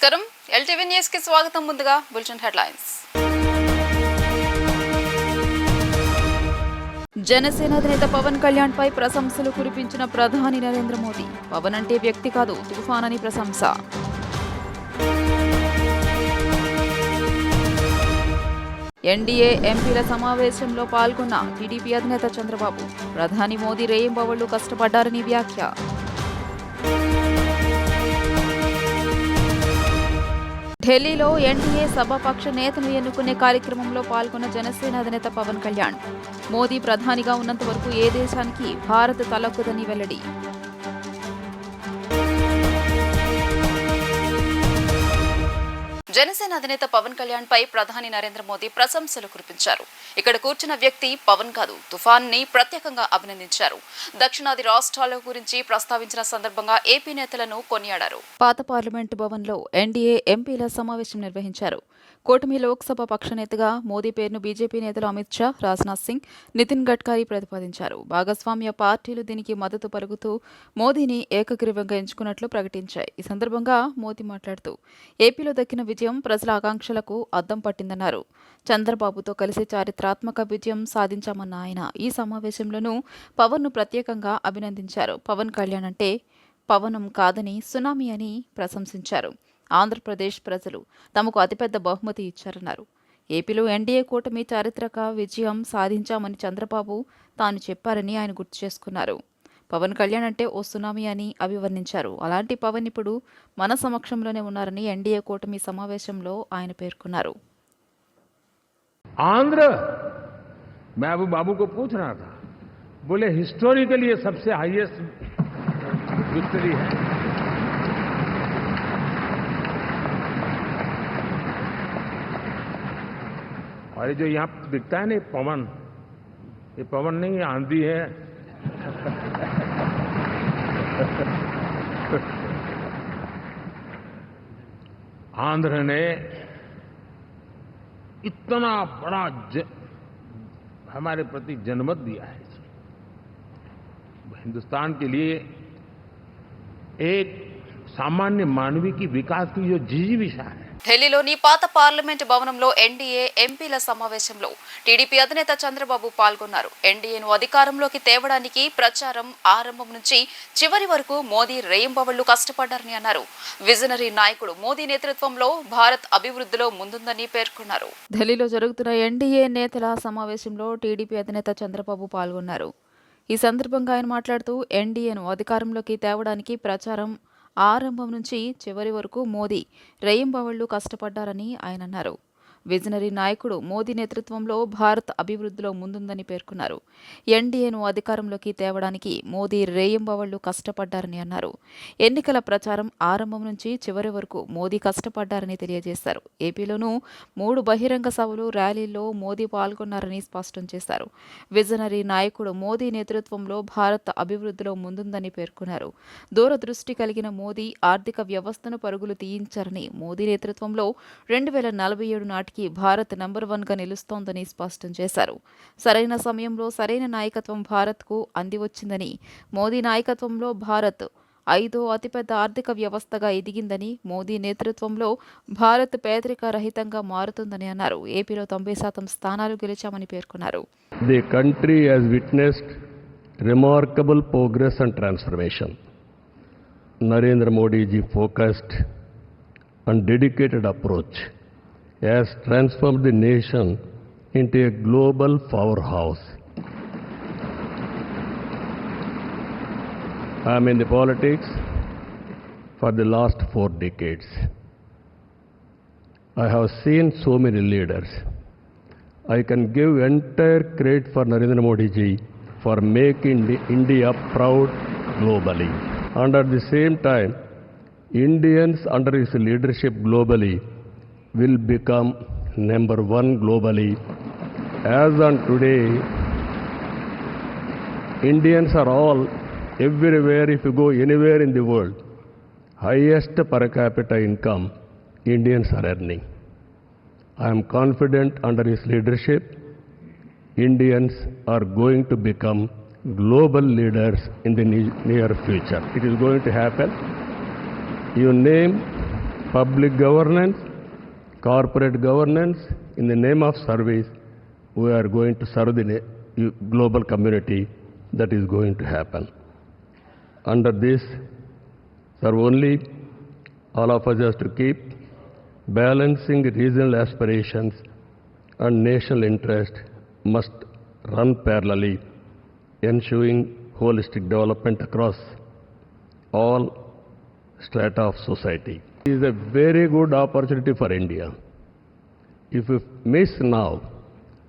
నమస్కారం LTV news కి స్వాగతం. ముందుగా బులెటిన్ హెడ్లైన్స్. జనసేన అధినేత పవన్ కళ్యాణ్ పై ప్రశంసలు కురిపించిన ప్రధాని నరేంద్ర మోదీ. పవన్ అంటే వ్యక్తి కాదు, తుఫాన్ అని ప్రశంస. ఎన్డీఏ ఎంపీల సమావేశంలో పాల్గొన్న టీడీపీ అధినేత చంద్రబాబు. ప్రధాని మోదీ రేయింబవళ్లు కష్టపడ్డారని వ్యాఖ్య. ఢిల్లీలో ఎన్డీఏ సభాపక్ష నేతను ఎన్నుకునే కార్యక్రమంలో పాల్గొన్న జనసేన అధినేత పవన్ కళ్యాణ్. మోదీ ప్రధానిగా ఉన్నంత వరకు ఏ దేశానికి భారత్ తలొక్కదని వెల్లడి. జనసేన అధినేత పవన్ కళ్యాణ్ పై ప్రధాని నరేంద్ర మోదీ ప్రశంసలు కురిపించారు. ఇక్కడ కూర్చున్న వ్యక్తి పవన్ కాదు, తుఫాన్ ని ప్రత్యేకంగా అభినందించారు. దక్షిణాది రాష్ట్రాల గురించి ప్రస్తావించిన సందర్భంగా ఏపీ నేతలను కొనియాడారు. పాత పార్లమెంటు భవన్లో ఎన్డీఏ ఎంపీల సమావేశం నిర్వహించారు. కూటమి లోక్సభ పక్షనేతగా మోదీ పేరును బీజేపీ నేతలు అమిత్ షా, రాజ్నాథ్ సింగ్, నితిన్ గడ్కరీ ప్రతిపాదించారు. భాగస్వామ్య పార్టీలు దీనికి మద్దతు పలుకుతూ మోదీని ఏకగ్రీవంగా ఎంచుకున్నట్లు ప్రకటించాయి. ఈ సందర్భంగా మోదీ మాట్లాడుతూ ఏపీలో దక్కిన విజయం ప్రజల ఆకాంక్షలకు అద్దం పట్టిందన్నారు. చంద్రబాబుతో కలిసి చారిత్రాత్మక విజయం సాధించామన్న ఆయన ఈ సమావేశంలోనూ పవన్ను ప్రత్యేకంగా అభినందించారు. పవన్ కళ్యాణ్ అంటే పవనం కాదని సునామీ అని ప్రశంసించారు. ఆంధ్రప్రదేశ్ ప్రజలు తమకు అతిపెద్ద బహుమతి ఇచ్చారన్నారు. ఏపీలో ఎన్డీఏ కూటమి చారిత్రక విజయం సాధించామని చంద్రబాబు తాను చెప్పారని ఆయన గుర్తు చేసుకున్నారు. పవన్ కళ్యాణ్ అంటే ఓ సునామీ అని అభివర్ణించారు. అలాంటి పవన్ ఇప్పుడు మన సమక్షంలోనే ఉన్నారని ఎన్డీఏ కూటమి సమావేశంలో ఆయన పేర్కొన్నారు. आंध्र मैं अबू बाबू को पूछ रहा था, बोले हिस्टोरिकली ये सबसे हाईएस्ट विक्ट्री है. और ये जो यहाँ दिखता है ना पवन, ये पवन नहीं, ये आंधी है. आंध्र ने इतना बड़ा हमारे प्रति जनमत दिया है. हिंदुस्तान के लिए एक सामान्य मानवीय की विकास की जो जिजीविषा है. ఢిల్లీలోని పాత పార్లమెంటు భవనంలో ఎన్డీఏ ఎంపీల సమావేశంలో టీడీపీ అధినేత చంద్రబాబు పాల్గొన్నారు. ఎన్డీఏను అధికారంలోకి తేవడానికి ప్రచారం ఆరంభం నుంచి చివరి వరకు మోదీ రేయింబవళ్లు కష్టపడ్డారని అన్నారు. విజనరీ నాయకుడు మోదీ నేతృత్వంలో భారత్ అభివృద్ధిలో ముందుందని పేర్కొన్నారు. ఢిల్లీలో జరుగుతున్న ఎన్డీఏ నేతల సమావేశంలో టీడీపీ అధినేత చంద్రబాబు పాల్గొన్నారు. ఈ సందర్భంగా ఆయన మాట్లాడుతూ ఎన్డీఏను అధికారంలోకి తేవడానికి ప్రచారం ఆరంభం నుంచి చివరి వరకు మోదీ రేయింబవళ్లు కష్టపడ్డారని ఆయన అన్నారు. విజనరీ నాయకుడు మోదీ నేతృత్వంలో భారత్ అభివృద్ధిలో ముందుందని పేర్కొన్నారు. ఎన్డీఏను అధికారంలోకి తేవడానికి మోదీ రేయింబవళ్లు కష్టపడ్డారని అన్నారు. ఎన్నికల ప్రచారం ఆరంభం నుంచి చివరి వరకు మోదీ కష్టపడ్డారని తెలియజేశారు. ఏపీలోనూ 3 బహిరంగ సభలు, ర్యాలీల్లో మోదీ పాల్గొన్నారని స్పష్టం చేశారు. విజనరీ నాయకుడు మోదీ నేతృత్వంలో భారత్ అభివృద్ధిలో ముందుందని పేర్కొన్నారు. దూరదృష్టి కలిగిన మోదీ ఆర్థిక వ్యవస్థను పరుగులు తీయించారని, మోదీ నేతృత్వంలో 2047 నాటికి భారత్ నంబర్ 1గా నిలుస్తోందని స్పష్టం చేశారు. సరైన సమయంలో సరైన నాయకత్వం భారత్కు అంది వచ్చిందని, మోదీ నాయకత్వంలో భారత్ 5వ అతిపెద్ద ఆర్థిక వ్యవస్థగా ఎదిగిందని, మోదీ నేతృత్వంలో భారత్ పేదరిక రహితంగా మారుతుందని అన్నారు. ఏపీలో 90% స్థానాలు గెలిచామని పేర్కొన్నారు. The country has witnessed remarkable progress and transformation. Narendra Modi ji focused and dedicated approach has transformed the nation into a global powerhouse. I am in the politics for the last 4 decades. I have seen so many leaders. I can give entire credit for Narendra Modi ji for making India proud globally. And at the same time, Indians under his leadership globally will become number 1 globally. As on today, Indians are all everywhere. If you go anywhere in the world, highest per capita income Indians are earning. I am confident under his leadership, Indians are going to become global leaders in the near future. It is going to happen. You name public governance, corporate governance, in the name of service, we are going to serve the global community. That is going to happen. Under this, sir, only all of us have to keep balancing regional aspirations and national interest must run parallelly, ensuring holistic development across all strata of society. It is a very good opportunity for India. If we miss now,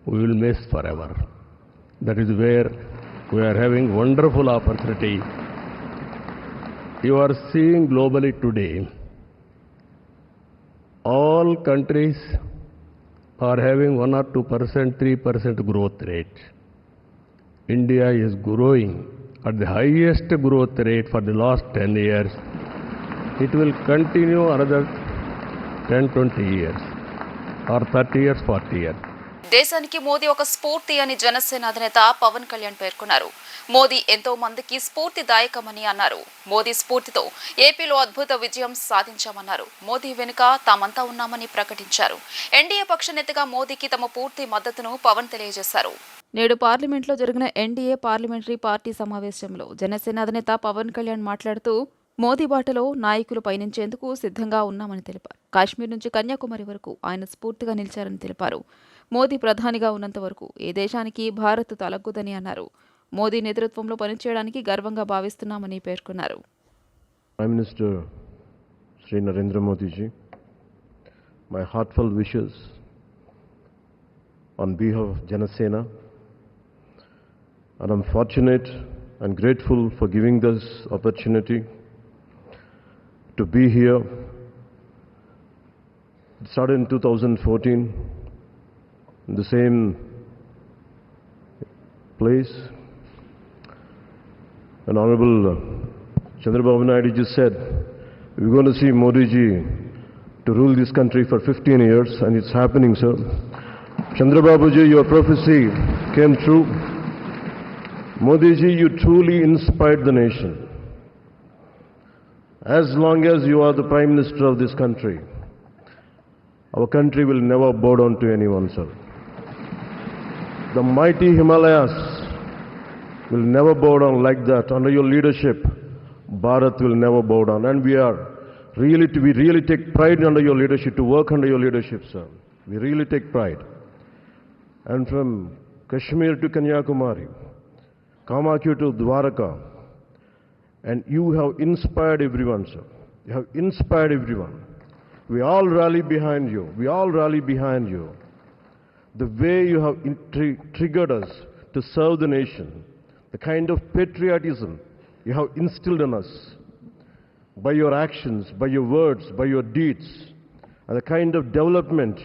we will miss forever. That is where we are having wonderful opportunity. You are seeing globally today, all countries are having 1 or 2%, 3% growth rate. India is growing at the highest growth rate for the last 10 years. It will continue another 10, 20 years or 30 years, 40 years. దేశానికి మోదీ ఒక స్ఫూర్తి అని జనసేన అధినేత పవన్ కళ్యాణ్ పేర్కొన్నారు. మోదీ ఎంతో మందికి స్ఫూర్తిదాయకమని అన్నారు. మోదీ స్ఫూర్తితో ఏపీలో అద్భుత విజయం సాధించామన్నారు. మోదీ వెనుక తామంతా ఉన్నామని ప్రకటించారు. ఎన్డీఏ పక్ష నేతగా మోదీకి తమ పూర్తి మద్దతును పవన్ తెలియజేశారు. నేడు పార్లమెంట్లో జరిగిన ఎన్డీఏ పార్లమెంటరీ పార్టీ సమావేశంలో జనసేన అధినేత పవన్ కళ్యాణ్ మాట్లాడుతూ మోదీ బాటలో నాయకులు పయనించేందుకు సిద్ధంగా ఉన్నామని తెలిపారు. కాశ్మీర్ నుంచి కన్యాకుమారి వరకు ఆయన స్ఫూర్తిగా నిలిచారని తెలిపారు. మోదీ ప్రధానిగా ఉన్నంత వరకు ఏ దేశానికి భారత్ తలగ్గుదని అన్నారు. మోదీ నేతృత్వంలో పనిచేయడానికి గర్వంగా భావిస్తున్నామని పేర్కొన్నారు. Prime Minister Sri Narendra Modi ji, my heartfelt wishes on behalf of Janasena, and I'm fortunate and grateful for giving this opportunity to be here. It started in 2014 in the same place. And Honorable Chandrababu Naidu just said, we're going to see Modi ji to rule this country for 15 years, and it's happening, sir. Chandrababu ji, your prophecy came true. Modi ji, you truly inspired the nation. As long as you are the Prime Minister of this country, our country will never bow down to anyone, sir. The mighty Himalayas will never bow down like that. Under your leadership, Bharat will never bow down. And we really take pride under your leadership, to work under your leadership, sir. We really take pride. And from Kashmir to Kanyakumari, Kamakya to Dwaraka, and you have inspired everyone, sir. You have inspired everyone. We all rally behind you. We all rally behind you. The way you have triggered us to serve the nation, the kind of patriotism you have instilled in us by your actions, by your words, by your deeds, and the kind of development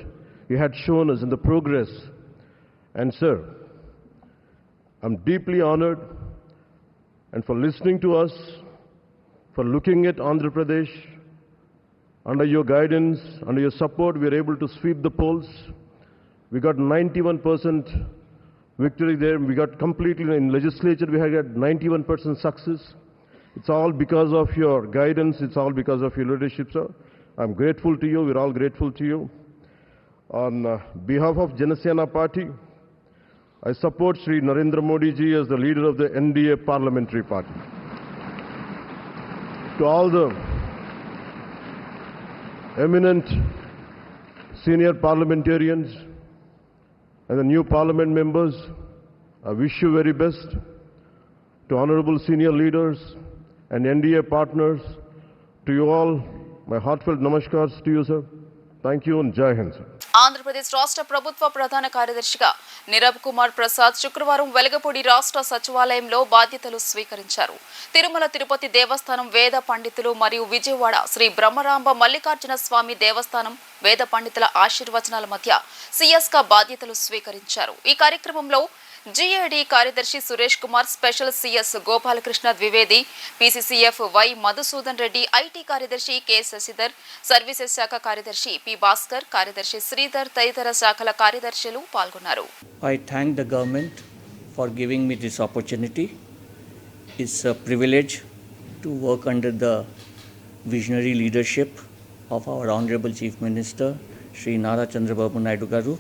you had shown us in the progress. And sir, I'm deeply honored, and for listening to us, for looking at Andhra Pradesh. Under your guidance, under your support, we are able to sweep the polls. We got 91% victory there. We got completely, in legislature, we had got 91% success. It's all because of your guidance. It's all because of your leadership, sir. I'm grateful to you. We're all grateful to you. On behalf of Janasena Party, I support Sri Narendra Modi ji as the leader of the NDA Parliamentary Party. To all the eminent senior parliamentarians and the new parliament members, I wish you very best. To honorable senior leaders and NDA partners, to you all, my heartfelt namaskars to you, sir. Thank you and Jai Hind, sir. Andhra Pradesh రాష్ట్ర ప్రభుత్వ ప్రధాన కార్యదర్శిగా నిరబ్ కుమార్ ప్రసాద్ శుక్రవారం వెలగపూడి రాష్ట్ర సచివాలయంలో బాధ్యతలు స్వీకరించారు. తిరుమల తిరుపతి దేవస్థానం వేద పండితులు మరియు విజయవాడ శ్రీ బ్రహ్మరాంబ మల్లికార్జున స్వామి దేవస్థానం వేద పండితుల ఆశీర్వచనాల మధ్య సీఎస్గా బాధ్యతలు స్వీకరించారు. ఈ కార్యక్రమంలో జీఏడీ కార్యదర్శి Suresh Kumar, special CS Gopalakrishna Dwivedi, PCCF Y Madhusudan Reddy, IT కార్యదర్శి కె శశిధర్, సర్వీసెస్ శాఖ కార్యదర్శి పి భాస్కర్, కార్యదర్శి శ్రీధర్ తదితర శాఖల కార్యదర్శులు పాల్గొన్నారు. I thank the government for giving me this opportunity. It's a privilege to work under the visionary leadership of our Honorable Chief Minister, Sri Nara Chandrababu Naidu Garu.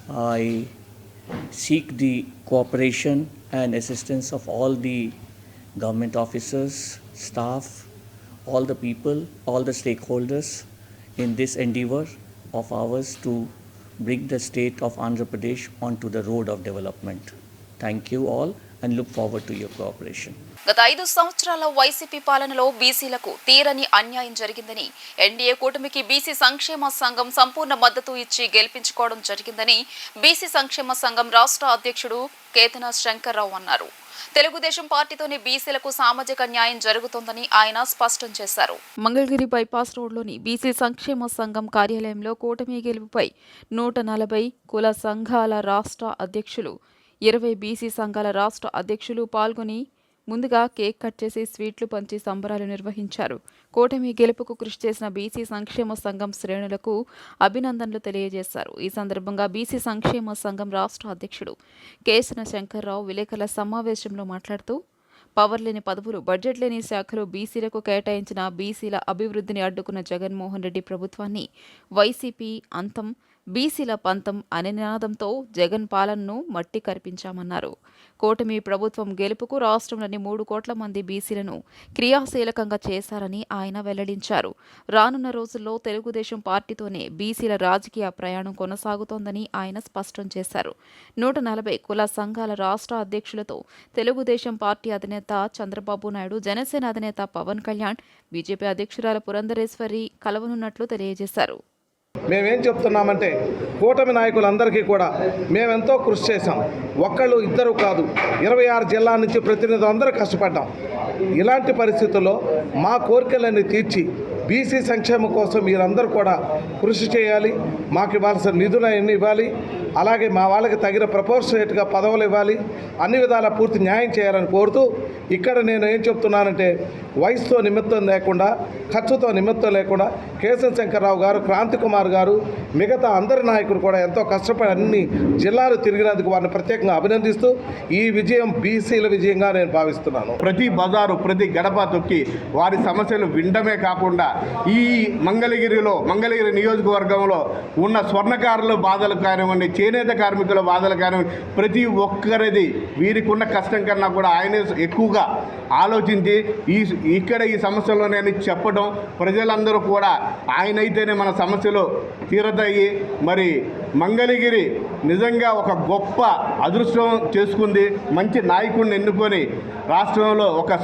I seek the cooperation and assistance of all the government officers, staff, all the people, all the stakeholders in this endeavor of ours to bring the state of Andhra Pradesh onto the road of development. Thank you all and look forward to your cooperation. గత 5 సంవత్సరాల YCP పాలనలో బీసీలకు తీరని అన్యాయం జరిగిందని NDA కూటమికి BC సంక్షేమ సంఘం సంపూర్ణ మద్దతు ఇచ్చి గెలిపించుకోవడం జరిగిందని బీసీ సంక్షేమ సంఘం రాష్ట్ర అధ్యక్షుడు కేతన శంకర్రావు అన్నారు. తెలుగుదేశం పార్టీతోనే బీసీలకు సామాజిక న్యాయం జరుగుతోందని ఆయన స్పష్టం చేశారు. మంగళగిరి బైపాస్ రోడ్లోని బీసీ సంక్షేమ సంఘం కార్యాలయంలో కూటమి గెలుపుపై 140 కుల సంఘాల రాష్ట్ర అధ్యక్షులు 20 బీసీ సంఘాల రాష్ట్ర అధ్యక్షులు పాల్గొని ముందుగా కేక్ కట్ చేసి స్వీట్లు పంచి సంబరాలు నిర్వహించారు. కూటమి గెలుపుకు కృషి చేసిన బీసీ సంక్షేమ సంఘం శ్రేణులకు అభినందనలు తెలియజేశారు. ఈ సందర్భంగా బీసీ సంక్షేమ సంఘం రాష్ట్ర అధ్యక్షుడు కేసన శంకర్రావు విలేకరుల సమావేశంలో మాట్లాడుతూ పవర్ లేని పదవులు, బడ్జెట్ లేని శాఖలు బీసీలకు కేటాయించిన బీసీల అభివృద్ధిని అడ్డుకున్న జగన్మోహన్ రెడ్డి ప్రభుత్వాన్ని వైసీపీ అంతం, బీసీల పంతం అనే నినాదంతో జగన్ పాలనను మట్టి కరిపించామన్నారు. కూటమి ప్రభుత్వం గెలుపుకు రాష్ట్రంలోని 3 కోట్ల మంది బీసీలను క్రియాశీలకంగా చేశారని ఆయన వెల్లడించారు. రానున్న రోజుల్లో తెలుగుదేశం పార్టీతోనే బీసీల రాజకీయ ప్రయాణం కొనసాగుతోందని ఆయన స్పష్టం చేశారు. 140 కుల సంఘాల రాష్ట్ర అధ్యక్షులతో తెలుగుదేశం పార్టీ అధినేత చంద్రబాబు నాయుడు, జనసేన అధినేత పవన్ కళ్యాణ్, బీజేపీ అధ్యక్షురాలు పురంధరేశ్వరి కలవనున్నట్లు తెలియజేశారు. మేమేం చెప్తున్నామంటే కూటమి నాయకులందరికీ కూడా మేమెంతో కృషి చేశాం. ఒక్కళ్ళు ఇద్దరు కాదు, 26 జిల్లాల నుంచి ప్రతినిధులు అందరూ కష్టపడ్డాం. ఇలాంటి పరిస్థితుల్లో మా కోరికలన్నీ తీర్చి బీసీ సంక్షేమం కోసం మీరందరూ కూడా కృషి చేయాలి. మాకు ఇవ్వాల్సిన నిధులన్నీ ఇవ్వాలి. అలాగే మా వాళ్ళకి తగిన ప్రపోర్షనేట్గా పదవులు ఇవ్వాలి. అన్ని విధాల పూర్తి న్యాయం చేయాలని కోరుతూ ఇక్కడ నేను ఏం చెప్తున్నానంటే వయసుతో నిమిత్తం లేకుండా, ఖర్చుతో నిమిత్తం లేకుండా కేశవ శంకర్రావు గారు, క్రాంతి కుమార్ గారు, మిగతా అందరి నాయకులు కూడా ఎంతో కష్టపడి అన్ని జిల్లాలు తిరిగినందుకు వారిని ప్రత్యేకంగా అభినందిస్తూ ఈ విజయం బీసీల విజయంగా నేను భావిస్తున్నాను. ప్రతి బజారు, ప్రతి గడప తొక్కి వారి సమస్యలు వినడమే కాకుండా ఈ మంగళగిరి నియోజకవర్గంలో ఉన్న స్వర్ణకారుల బాధలు కానివ్వండి, చేనేత కార్మికుల బాధలు కానివ్వండి, ప్రతి ఒక్కరిది వీరికి ఉన్న కష్టం కన్నా కూడా ఆయన ఎక్కువగా ఆలోచించి ఇక్కడ ఈ సమస్యలోనే చెప్పడం, ప్రజలందరూ కూడా ఆయనైతేనే మన సమస్యలు తీరతాయి. మరి మంగళగిరి నిజంగా ఒక గొప్ప అదృష్టం చేసుకుంది. మంచి నాయకుడిని ఎన్నుకొని రాష్ట్రంలో ఒక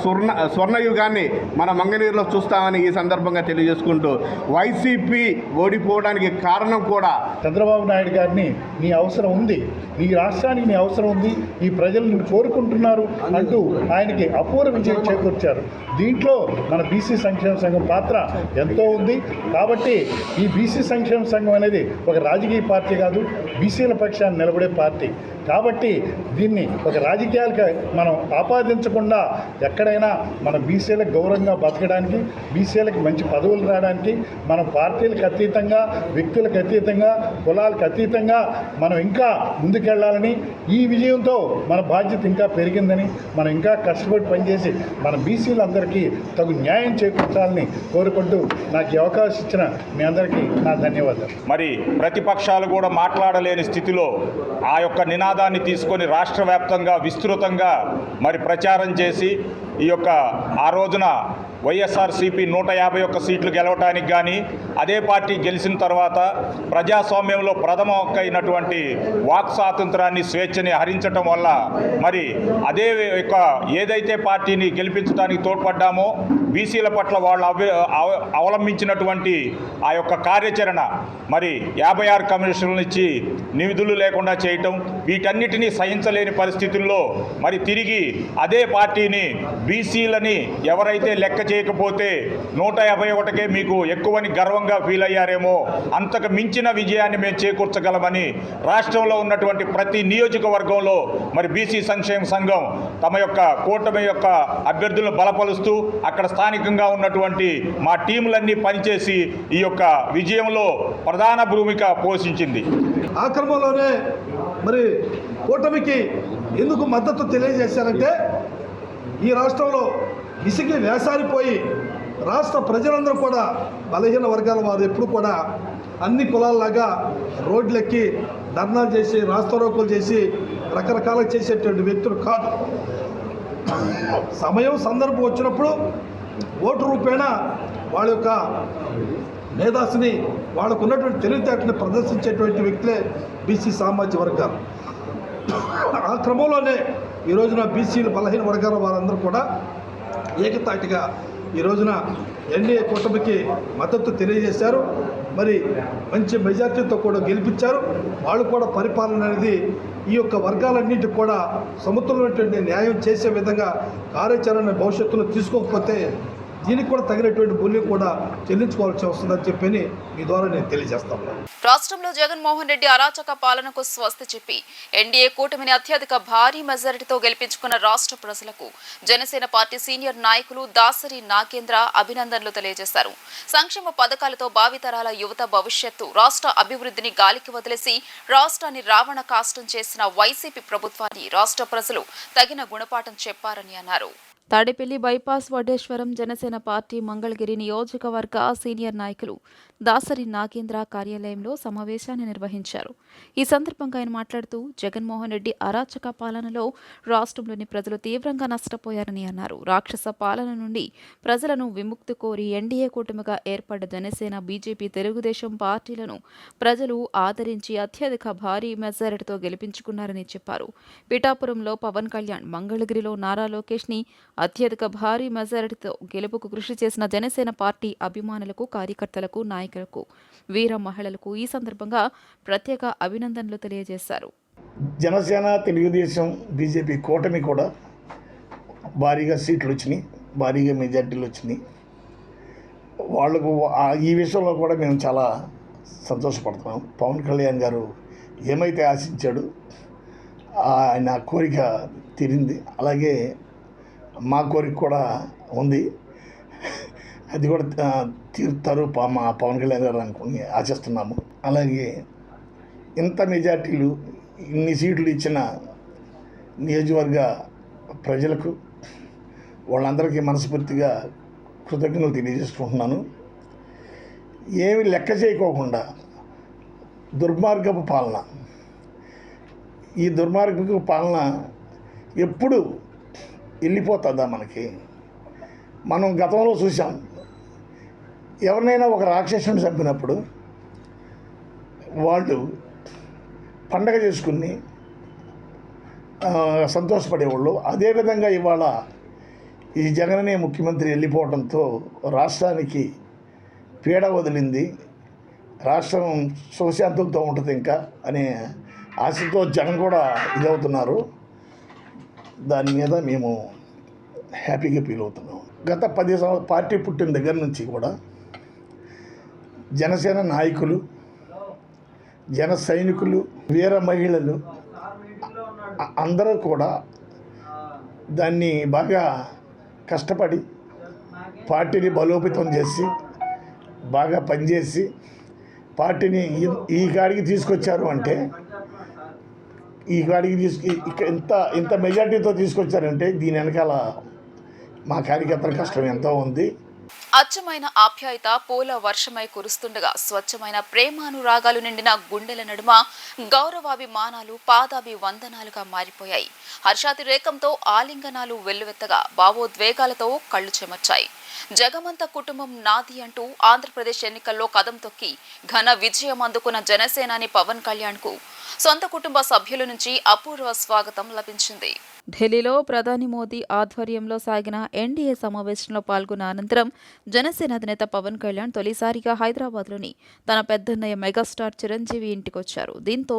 స్వర్ణయుగాన్ని మన మంగళగిరిలో చూస్తామని ఈ సందర్భంగా తెలియజేసుకుంటూ, వైసీపీ ఓడిపోవడానికి కారణం కూడా చంద్రబాబు నాయుడు గారిని నీ అవసరం ఉంది, నీ రాష్ట్రానికి నీ అవసరం ఉంది, ఈ ప్రజలు నిన్ను కోరుకుంటున్నారు అంటూ ఆయనకి అపూర్వ విజయం చేకూర్చారు. దీంట్లో మన బీసీ సంక్షేమ సంఘం పాత్ర ఎంతో ఉంది. కాబట్టి ఈ బీసీ సంక్షేమ సంఘం అనేది ఒక రాజకీయ పార్టీ కాదు, బీసీల పక్షాన్ని నిలబడే పార్టీ. కాబట్టి దీన్ని ఒక రాజకీయాలకు మనం ఆపాదించకుండా ఎక్కడైనా మన బీసీలకు గౌరవంగా బతకడానికి, బీసీలకు మంచి పదవులు రావడానికి మనం పార్టీలకు అతీతంగా, వ్యక్తులకు అతీతంగా, కులాలకు అతీతంగా మనం ఇంకా ముందుకెళ్లాలని, ఈ విజయంతో మన బాధ్యత ఇంకా పెరిగిందని, మనం ఇంకా కష్టపడి పనిచేసి మన బీసీలందరికీ తగు న్యాయం చేకూర్చాలని కోరుకుంటూ నాకు ఈ అవకాశం ఇచ్చిన మీ అందరికీ నా ధన్యవాదాలు. మరి ప్రతిపక్షాలు కూడా మాట్లాడలేని స్థితిలో ఆ యొక్క నినాదాన్ని తీసుకొని రాష్ట్ర వ్యాప్తంగా విస్తృతంగా మరి ప్రచారం చేసి ఈ యొక్క ఆ రోజున వైఎస్ఆర్సీపీ 151 సీట్లు గెలవటానికి కానీ, అదే పార్టీ గెలిచిన తర్వాత ప్రజాస్వామ్యంలో ప్రథమ హక్కు అయినటువంటి వాక్ స్వాతంత్రాన్ని, స్వేచ్ఛని హరించటం వల్ల మరి అదే యొక్క ఏదైతే పార్టీని గెలిపించడానికి తోడ్పడ్డామో బీసీల పట్ల వాళ్ళు అవలంబించినటువంటి ఆ యొక్క కార్యాచరణ, మరి 56 కమిషన్లు ఇచ్చి నిధులు లేకుండా చేయటం, వీటన్నిటినీ సహించలేని పరిస్థితుల్లో మరి తిరిగి అదే పార్టీని, బీసీలని ఎవరైతే లెక్క చేయకపోతే 151కే మీకు ఎక్కువని గర్వంగా ఫీల్ అయ్యారేమో, అంతకు మించిన విజయాన్ని మేము చేకూర్చగలమని రాష్ట్రంలో ఉన్నటువంటి ప్రతి నియోజకవర్గంలో మరి బీసీ సంక్షేమ సంఘం తమ యొక్క కూటమి యొక్క అభ్యర్థులను బలపరుస్తూ అక్కడ స్థానికంగా ఉన్నటువంటి మా టీములన్నీ పనిచేసి ఈ యొక్క విజయంలో ప్రధాన భూమిక పోషించింది. ఆ క్రమంలోనే మరి కూటమికి ఎందుకు మద్దతు తెలియజేశారంటే ఈ రాష్ట్రంలో ఇసుక వేసారిపోయి రాష్ట్ర ప్రజలందరూ కూడా బలహీన వర్గాల వారు ఎప్పుడు కూడా అన్ని కులాల్లాగా రోడ్లెక్కి ధర్నాలు చేసి రాస్తారోకోలు చేసి రకరకాల చేసేటువంటి వ్యక్తులు కాదు. సమయం సందర్భం వచ్చినప్పుడు ఓటు రూపేణా వాళ్ళ యొక్క మేధాస్సుని వాళ్ళకు ఉన్నటువంటి తెలివితేటని ప్రదర్శించేటువంటి వ్యక్తులే బీసీ సామాజిక వర్గాలు. ఆ క్రమంలోనే ఈ రోజున బీసీలు బలహీన వర్గాల వారందరూ కూడా ఏకతాటిగా ఈ రోజున ఎన్డీఏ కూటమికి మద్దతు తెలియజేశారు. మరి మంచి మెజార్టీతో కూడా గెలిపించారు. వాళ్ళు కూడా పరిపాలన అనేది ఈ యొక్క వర్గాలన్నింటికి కూడా సమతుల్యమైనటువంటి న్యాయం చేసే విధంగా కార్యాచరణ భవిష్యత్తులో తీసుకోకపోతే దీనికి కూడా తగినటువంటి మూల్యం కూడా చెల్లించుకోవాల్సి వస్తుందని చెప్పి మీ ద్వారా నేను తెలియజేస్తాను. రాష్ట్రంలో జగన్మోహన్ రెడ్డి అరాచక పాలనకు స్వస్తి చెప్పి ఎన్డీఏ కూటమిని అత్యధిక భారీ మెజారిటీతో గెలిపించుకున్న రాష్ట్ర ప్రజలకు జనసేన పార్టీ సీనియర్ నాయకులు దాసరి నాగేంద్ర అభినందనలు తెలియజేశారు. సంక్షేమ పథకాలతో భావితరాల యువత భవిష్యత్తు రాష్ట్ర అభివృద్ధిని గాలికి వదిలేసి రాష్ట్రాన్ని రావణ కాష్టం చేసిన వైసీపీ ప్రభుత్వాన్ని రాష్ట్ర ప్రజలు తగిన గుణపాఠం చెప్పారని అన్నారు. తాడేపల్లి బైపాస్ వడ్డేశ్వరం జనసేన పార్టీ మంగళగిరి నియోజకవర్గ సీనియర్ నాయకులు దాసరి నాగేంద్ర కార్యాలయంలో సమావేశాన్ని నిర్వహించారు. ఈ సందర్భంగా ఆయన మాట్లాడుతూ జగన్మోహన్ రెడ్డి అరాచక పాలనలో రాష్ట్రంలోని ప్రజలు తీవ్రంగా నష్టపోయారని అన్నారు. రాక్షస పాలన నుండి ప్రజలను విముక్తి కోరి ఎన్డీఏ కూటమిగా ఏర్పడ్డ జనసేన, బీజేపీ, తెలుగుదేశం పార్టీలను ప్రజలు ఆదరించి అత్యధిక భారీ మెజారిటీతో గెలిపించుకున్నారని చెప్పారు. పిఠాపురంలో పవన్ కళ్యాణ్, మంగళగిరిలో నారా లోకేష్ ని అత్యధిక భారీ మెజారిటీతో గెలుపుకు కృషి చేసిన జనసేన పార్టీ అభిమానులకు, కార్యకర్తలకు, నాయకులకు, వీర మహిళలకు ఈ సందర్భంగా ప్రత్యేక అభినందనలు తెలియజేశారు. జనసేన, తెలుగుదేశం, బీజేపీ కూటమి కూడా భారీగా సీట్లు వచ్చినాయి, భారీగా మెజార్టీలు వచ్చినాయి. వాళ్ళకు ఈ విషయంలో కూడా మేము చాలా సంతోషపడుతున్నాం. పవన్ కళ్యాణ్ గారు ఏమైతే ఆశించాడో ఆయన కోరిక తీరింది. అలాగే మా కోరిక కూడా ఉంది, అది కూడా తీరుతారు మా పవన్ కళ్యాణ్ గారు అనుకుని ఆశిస్తున్నాము. అలాగే ఇంత మెజార్టీలు, ఇన్ని సీట్లు ఇచ్చిన నియోజకవర్గ ప్రజలకు వాళ్ళందరికీ మనస్ఫూర్తిగా కృతజ్ఞతలు తెలియజేసుకుంటున్నాను. ఏమి లెక్క చేయకోకుండా దుర్మార్గపు పాలన, ఈ దుర్మార్గపు పాలన ఎప్పుడు వెళ్ళిపోతుందా మనకి? మనం గతంలో చూసాం, ఎవరినైనా ఒక రాక్షసుని చంపినప్పుడు వాళ్ళు పండగ చేసుకుని సంతోషపడేవాళ్ళు. అదేవిధంగా ఇవాళ ఈ జగననే ముఖ్యమంత్రి వెళ్ళిపోవడంతో రాష్ట్రానికి పీడ వదిలింది, రాష్ట్రం సుఖశాంతులతో ఉంటుంది ఇంకా అనే ఆశతో జగన్ కూడా ఇదవుతున్నారు. దాని మీద మేము హ్యాపీగా ఫీల్ అవుతున్నాం. గత 10 సంవత్సరాలు పార్టీ పుట్టిన దగ్గర నుంచి కూడా జనసేన నాయకులు, జన సైనికులు, వీర మహిళలు అందరూ కూడా దాన్ని బాగా కష్టపడి పార్టీని బలోపేతం చేసి బాగా పనిచేసి పార్టీని ఈ కాడికి తీసుకొచ్చారు. అంటే ఈ కాడికి ఇంత మెజార్టీతో తీసుకొచ్చారంటే దీని వెనకాల మా కార్యకర్తల కష్టం ఎంతో ఉంది. అచ్చమైన ఆప్యాయత పూల వర్షమై కురుస్తుండగా స్వచ్ఛమైన ప్రేమానురాగాలు నిండిన గుండెల నడుమ గౌరవాభిమానాలు పాదాభివందనాలుగా మారిపోయాయి. హర్షాతిరేకంతో ఆలింగనాలు వెల్లువెత్తగా భావోద్వేగాలతో కళ్లు చెమర్చాయి. జగమంత కుటుంబం నాది అంటూ ఆంధ్రప్రదేశ్ ఎన్నికల్లో కదం తొక్కి ఘన విజయం అందుకున్న జనసేనాని పవన్ కళ్యాణ్ కు సొంత కుటుంబ సభ్యుల నుంచి అపూర్వ స్వాగతం లభించింది. ఢిల్లీలో ప్రధాని మోదీ ఆధ్వర్యంలో సాగిన ఎన్డీఏ సమావేశంలో పాల్గొన్న అనంతరం జనసేన అధినేత పవన్ కళ్యాణ్ తొలిసారిగా హైదరాబాద్లోని తన పెద్దన్నయ్య మెగాస్టార్ చిరంజీవి ఇంటికొచ్చారు. దీంతో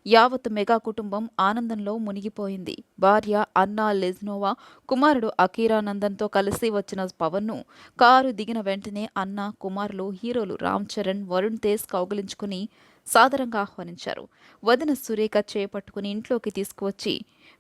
యావత్ మెగా కుటుంబం ఆనందంలో మునిగిపోయింది. భార్య అన్నా లెజ్నోవా, కుమారుడు అకీరానందన్తో కలిసి వచ్చిన పవన్ను కారు దిగిన వెంటనే అన్న, కుమారులు హీరోలు రామ్ చరణ్, వరుణ్ తేజ్ కౌగిలించుకుని సాదరంగా ఆహ్వానించారు. వదిన సురేఖ చేపట్టుకుని ఇంట్లోకి తీసుకువచ్చి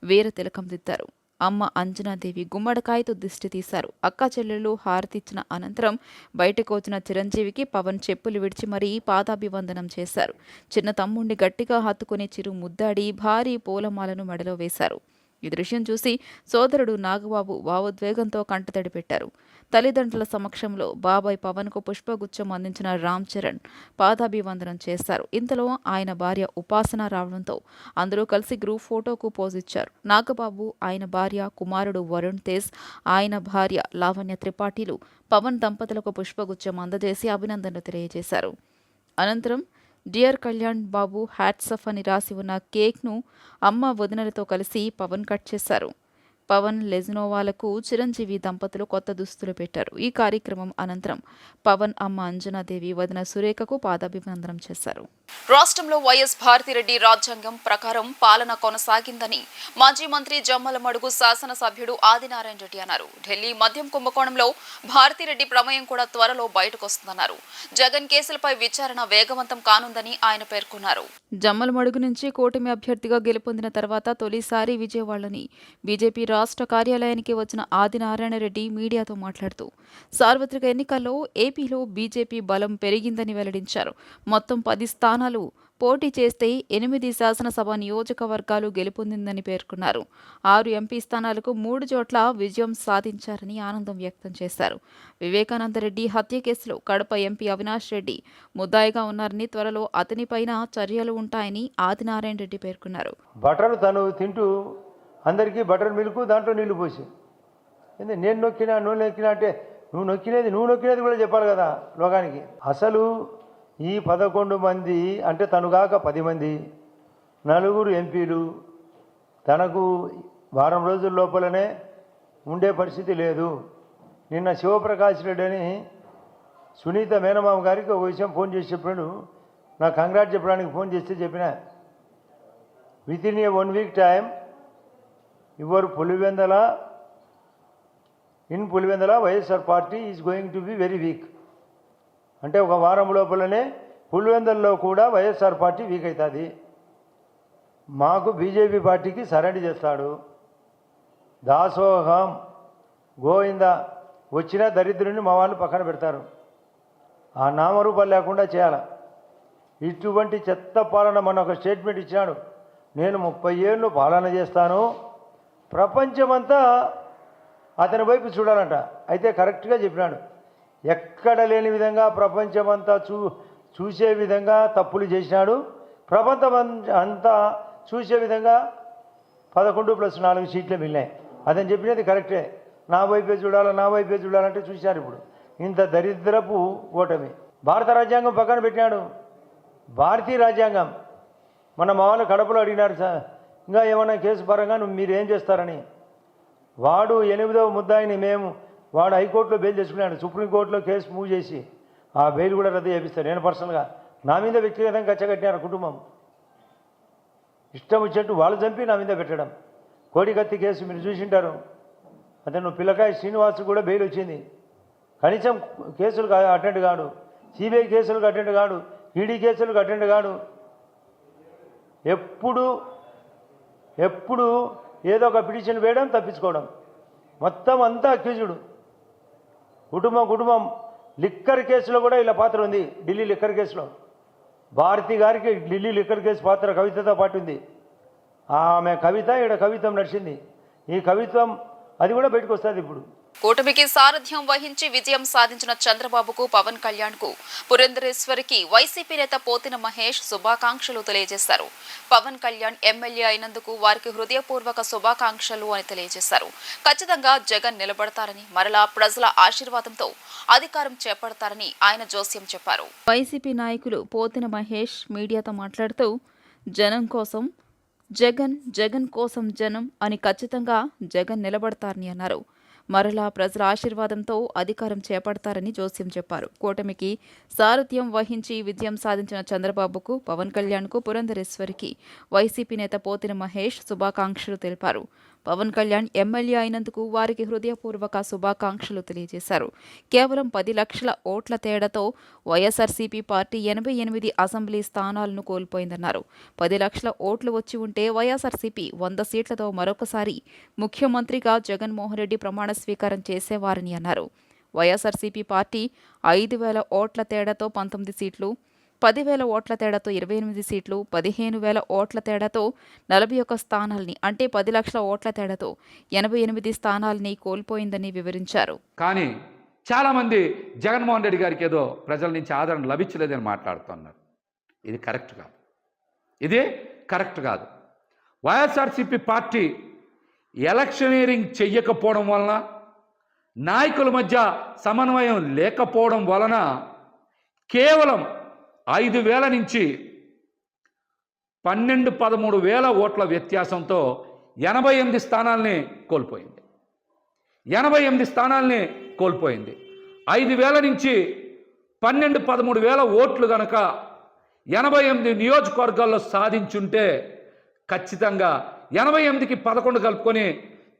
వీర తిలకం దిద్దారు. అమ్మ అంజనాదేవి గుమ్మడికాయతో దిష్టి తీశారు. అక్క చెల్లెళ్ళు హారతిచ్చిన అనంతరం బయటకు వచ్చిన చిరంజీవికి పవన్ చెప్పులు విడిచి మరీ పాదాభివందనం చేశారు. చిన్న తమ్ముణ్ణి గట్టిగా హత్తుకుని చిరు ముద్దాడి భారీ పూలమాలను మెడలో వేశారు. ఈ దృశ్యం చూసి సోదరుడు నాగబాబు భావోద్వేగంతో కంటతడి పెట్టారు. తల్లిదండ్రుల సమక్షంలో బాబాయ్ పవన్కు పుష్పగుచ్చం అందించిన రామ్ చరణ్ పాదాభివందనం చేశారు. ఇంతలో ఆయన భార్య ఉపాసన రావడంతో అందరూ కలిసి గ్రూప్ ఫోటోకు పోజ్ ఇచ్చారు. నాగబాబు, ఆయన భార్య, కుమారుడు వరుణ్ తేజ్, ఆయన భార్య లావణ్య త్రిపాఠిలు పవన్ దంపతులకు పుష్పగుచ్చం అందజేసి అభినందనలు తెలియజేశారు. అనంతరం డియర్ కళ్యాణ్ బాబు హ్యాట్సఫ్ అని రాసి ఉన్న కేక్ను అమ్మ వదినలతో కలిసి పవన్ కట్ చేశారు. పవన్ లెజినోవాలకు చిరంజీవి దంపతులు కొత్త దుస్తులు పెట్టారు. ఈ కార్యక్రమం అనంతరం పవన్ అమ్మ అంజనాదేవి, వదిన సురేఖకు పాదాభివందనం చేశారు. రాష్ట్రంలో వైఎస్ భారతిరెడ్డి రాజ్యాంగం ప్రకారం పాలన కొనసాగిందని మాజీ మంత్రి జమ్మలమడుగు శాసనసభ్యుడు ఆదినారాయణ రెడ్డి అన్నారు. ఢిల్లీ మద్యం కుంభకోణంలో భారతిరెడ్డి ప్రమేయం కూడా త్వరలో బయటకొస్తుందన్నారు. జగన్ కేసులపై విచారణ వేగవంతం కానుందని ఆయన పేర్కొన్నారు. జమ్మలమడుగు నుంచి కూటమి అభ్యర్థిగా గెలుపొందిన తర్వాత తొలిసారి విజయవాడలోని బీజేపీ రాష్ట్ర కార్యాలయానికి వచ్చిన ఆదినారాయణ రెడ్డి మీడియాతో మాట్లాడుతూ సార్వత్రిక ఎన్నికల్లో ఏపీలో బీజేపీ బలం పెరిగిందని వెల్లడించారు. మొత్తం 10 స్థానాలు పోటీ చేస్తే 8 శాసనసభ నియోజకవర్గాలు గెలుపొందిందని పేర్కొన్నారు. 6 ఎంపీ స్థానాలకు 3 చోట్ల విజయం సాధించారని ఆనందం వ్యక్తం చేశారు. వివేకానందరెడ్డి హత్య కేసులో కడప ఎంపీ అవినాష్ రెడ్డి ముద్దాయిగా ఉన్నారని, త్వరలో అతనిపైన చర్యలు ఉంటాయని ఆదినారాయణ రెడ్డి పేర్కొన్నారు. బటర్ తను తింటూ అందరికీ బటర్ మిల్క్ దాంట్లో నీళ్లు పోసి నేను నొక్కినా నువ్వు నొక్కినా అంటే నువ్వు నొక్కినది కూడా చెప్పాలి కదా లోకానికి. అసలు ఈ 11 మంది అంటే తనుగాక 10 మంది 4 ఎంపీలు తనకు వారం రోజుల లోపలనే ఉండే పరిస్థితి లేదు. నిన్న శివప్రకాష్ రెడ్డి అని సునీత మేనమామ గారికి ఒక విషయం ఫోన్ చేసి చెప్పాడు. నాకు కంగ్రాట్ చెప్పడానికి ఫోన్ చేస్తే చెప్పిన within A 1 week time your Pulivendula YSR party is going to be very weak. అంటే ఒక వారం లోపలనే పులివెందల్లో కూడా వైఎస్ఆర్ పార్టీ వీక్ అవుతుంది. మాకు బీజేపీ పార్టీకి సరెండర్ చేస్తాడు. దాసోహం గోవింద వచ్చిన దరిద్రుని మా వాళ్ళు పక్కన పెడతారు. ఆ నామరూపాలు లేకుండా చేయాలి. ఇటువంటి చెత్త పాలన మన ఒక స్టేట్మెంట్ ఇచ్చాడు. నేను 30 ఏళ్ళు పాలన చేస్తాను, ప్రపంచమంతా అతని వైపు చూడాలంట. అయితే కరెక్ట్గా చెప్పినాడు. ఎక్కడ లేని విధంగా ప్రపంచమంతా చూసే విధంగా తప్పులు చేసినాడు. ప్రపంచం అంతా చూసే విధంగా 11+4 సీట్లు మిగిలినాయి. అతను చెప్పినది కరెక్టే. నా వైపే చూడాలంటే చూశారు. ఇప్పుడు ఇంత దరిద్రపు ఓటమి. భారత రాజ్యాంగం పక్కన పెట్టినాడు. భారతీయ రాజ్యాంగం మన మా వాళ్ళు కడపలో అడిగినారు, సార్ ఇంకా ఏమన్నా కేసు పరంగా మీరు ఏం చేస్తారని. వాడు 8వ ముద్దాయిని వాడు హైకోర్టులో బెయిల్ తెచ్చుకున్నాడు. సుప్రీంకోర్టులో కేసు మూవ్ చేసి ఆ బెయిల్ కూడా రద్దు చేపిస్తాను. నేను పర్సనల్గా నా మీద వ్యక్తిగతంగా కచ్చగట్టినారు కుటుంబం. ఇష్టం వచ్చినట్టు వాళ్ళు చంపి నా మీద పెట్టడం. కోడికత్తి కేసు మీరు చూసింటారు. అతను పిల్లకాయ శ్రీనివాస్ కూడా బెయిల్ వచ్చింది. కనీసం కేసులకు అటెండ్ కాడు, సిబిఐ కేసులకు అటెండ్ కాడు, ఈడీ కేసులకు అటెండ్ కాడు. ఎప్పుడు ఏదో ఒక పిటిషన్ వేయడం, తప్పించుకోవడం. మొత్తం అంతా అక్యూజుడు. కుటుంబం లిక్కర్ కేసులో కూడా ఇలా పాత్ర ఉంది. ఢిల్లీ లిక్కర్ కేసులో భారతి గారికి ఢిల్లీ లిక్కర్ కేసు పాత్ర కవితతో పాటు ఉంది. ఆమె కవిత ఈడ కవిత్వం నడిచింది. ఈ కవిత్వం అది కూడా బయటకు వస్తుంది. ఇప్పుడు కూటమికి సారథ్యం వహించి విజయం సాధించిన చంద్రబాబుకు, పవన్ కళ్యాణ్ కు, పురంధరేశ్వరికి వైసీపీ నేత పోతిన మహేష్ శుభాకాంక్షలు తెలియజేశారు. పవన్ కళ్యాణ్ ఎమ్మెల్యే అయినందుకు వారికి హృదయపూర్వక శుభాకాంక్షలు అని తెలియజేశారు. ఖచ్చితంగా జగన్ నిలబడతారని, మరలా ప్రజల ఆశీర్వాదంతో అధికారం చేపడతారని ఆయన జోస్యం చెప్పారు. వైసీపీ నాయకులు పోతిన మహేష్ మీడియాతో మాట్లాడుతూ జనం కోసం జగన్ కోసం జనం అని, ఖచ్చితంగా జగన్ నిలబడతారని అన్నారు. మరలా ప్రజల ఆశీర్వాదంతో అధికారం చేపడతారని జోస్యం చెప్పారు. కూటమికి సారథ్యం వహించి విజయం సాధించిన చంద్రబాబుకు, పవన్ కళ్యాణ్కు, పురంధరేశ్వరికి వైసీపీ నేత పోతిన మహేష్ శుభాకాంక్షలు తెలిపారు. పవన్ కళ్యాణ్ ఎమ్మెల్యే అయినందుకు వారికి హృదయపూర్వక శుభాకాంక్షలు తెలియజేశారు. కేవలం 10 లక్షల ఓట్ల తేడాతో వైఎస్ఆర్సీపీ పార్టీ 88 అసెంబ్లీ స్థానాలను కోల్పోయిందన్నారు. 10 లక్షల ఓట్లు వచ్చి ఉంటే వైఎస్ఆర్సీపీ 100 సీట్లతో మరొకసారి ముఖ్యమంత్రిగా జగన్మోహన్ రెడ్డి ప్రమాణ స్వీకారం చేసేవారని అన్నారు. వైఎస్ఆర్సీపీ పార్టీ 5,000 ఓట్ల తేడాతో 19 సీట్లు, 10,000 ఓట్ల తేడాతో 28 సీట్లు, 15,000 ఓట్ల తేడాతో 41 స్థానాల్ని అంటే 10 లక్షల ఓట్ల తేడాతో 88 స్థానాల్ని కోల్పోయిందని వివరించారు. కానీ చాలామంది జగన్మోహన్ రెడ్డి గారికి ఏదో ప్రజల నుంచి ఆదరణ లభించలేదని మాట్లాడుతున్నారు. ఇది కరెక్ట్ కాదు. ఇది కరెక్ట్ కాదు. వైఎస్ఆర్సీపీ పార్టీ ఎలక్షనీరింగ్ చెయ్యకపోవడం వలన, నాయకుల మధ్య సమన్వయం లేకపోవడం వలన కేవలం 5,000 నుంచి 12-13,000 ఓట్ల వ్యత్యాసంతో 88 స్థానాల్ని కోల్పోయింది. 88 స్థానాల్ని కోల్పోయింది. 5,000 నుంచి 12-13,000 ఓట్లు కనుక 88 నియోజకవర్గాల్లో సాధించుంటే ఖచ్చితంగా 88కి 11 కలుపుకొని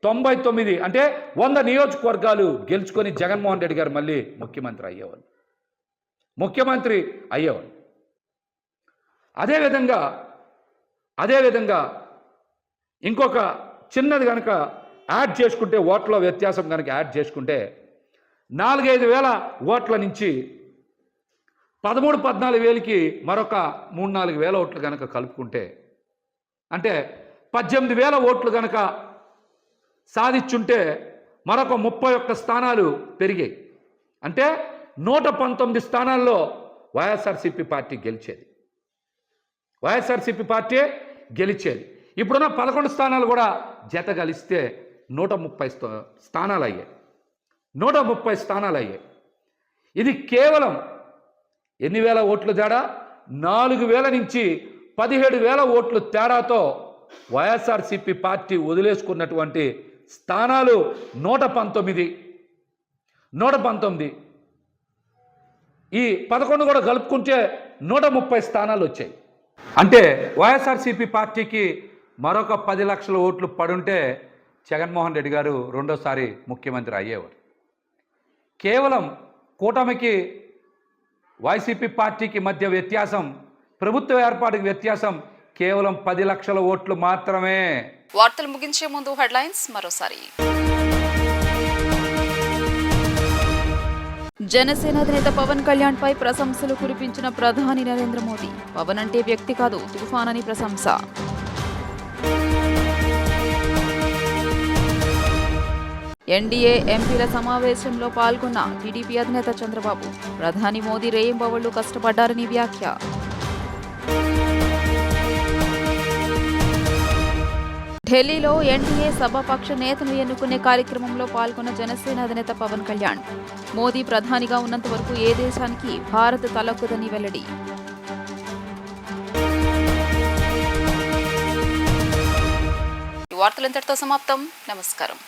99 అంటే 100 నియోజకవర్గాలు గెలుచుకొని జగన్మోహన్ రెడ్డి గారు మళ్ళీ ముఖ్యమంత్రి అయ్యేవాళ్ళు. అదేవిధంగా ఇంకొక చిన్నది కనుక యాడ్ చేసుకుంటే, ఓట్ల వ్యత్యాసం కనుక యాడ్ చేసుకుంటే 4-5 వేల ఓట్ల నుంచి 13-14 వేలకి మరొక 3-4 వేల ఓట్లు కనుక కలుపుకుంటే అంటే 18,000 ఓట్లు కనుక సాధించుంటే మరొక 31 స్థానాలు పెరిగాయి. అంటే 119 స్థానాల్లో వైఎస్ఆర్సీపీ పార్టీ గెలిచేది. ఇప్పుడున్న 11 స్థానాలు కూడా జత కలిస్తే 130 స్థానాలు అయ్యాయి. 130 స్థానాలు అయ్యాయి. ఇది కేవలం ఎన్ని వేల ఓట్లు తేడా? 4,000 నుంచి 17,000 ఓట్లు తేడాతో వైఎస్ఆర్సీపీ పార్టీ వదిలేసుకున్నటువంటి స్థానాలు 119. ఈ 11 కూడా కలుపుకుంటే 130 స్థానాలు వచ్చాయి. అంటే వైఎస్ఆర్సీపీ పార్టీకి మరొక 10 లక్షల ఓట్లు పడుంటే జగన్మోహన్ రెడ్డి గారు రెండోసారి ముఖ్యమంత్రి అయ్యేవారు. కేవలం కూటమికి వైసీపీ పార్టీకి మధ్య వ్యత్యాసం, ప్రభుత్వ ఏర్పాటుకి వ్యత్యాసం కేవలం 10 లక్షల ఓట్లు మాత్రమే. వార్తలు ముగించే ముందు హెడ్లైన్స్ మరోసారి. జనసేన అధినేత పవన్ కళ్యాణ్ పై ప్రశంసలు కురిపించిన ప్రధాని నరేంద్ర మోదీ. పవన్ అంటే వ్యక్తి కాదు, తుఫాన్ అని ప్రశంస. ఎన్డీఏ ఎంపీల సమావేశంలో పాల్గొన్న టీడీపీ అధినేత చంద్రబాబు. ప్రధాని మోదీ రేయింబవళ్లు కష్టపడ్డారని వ్యాఖ్య. ఢిల్లీలో ఎన్డీఏ సభాపక్ష నేతను ఎన్నుకునే కార్యక్రమంలో పాల్గొన్న జనసేన అధినేత పవన్ కళ్యాణ్. మోదీ ప్రధానిగా ఉన్నంత వరకు ఏ దేశానికి భారత్ తలొక్కదని వెల్లడి. ఈ వార్తలు ఇంతటితో సమాప్తం. నమస్కారం.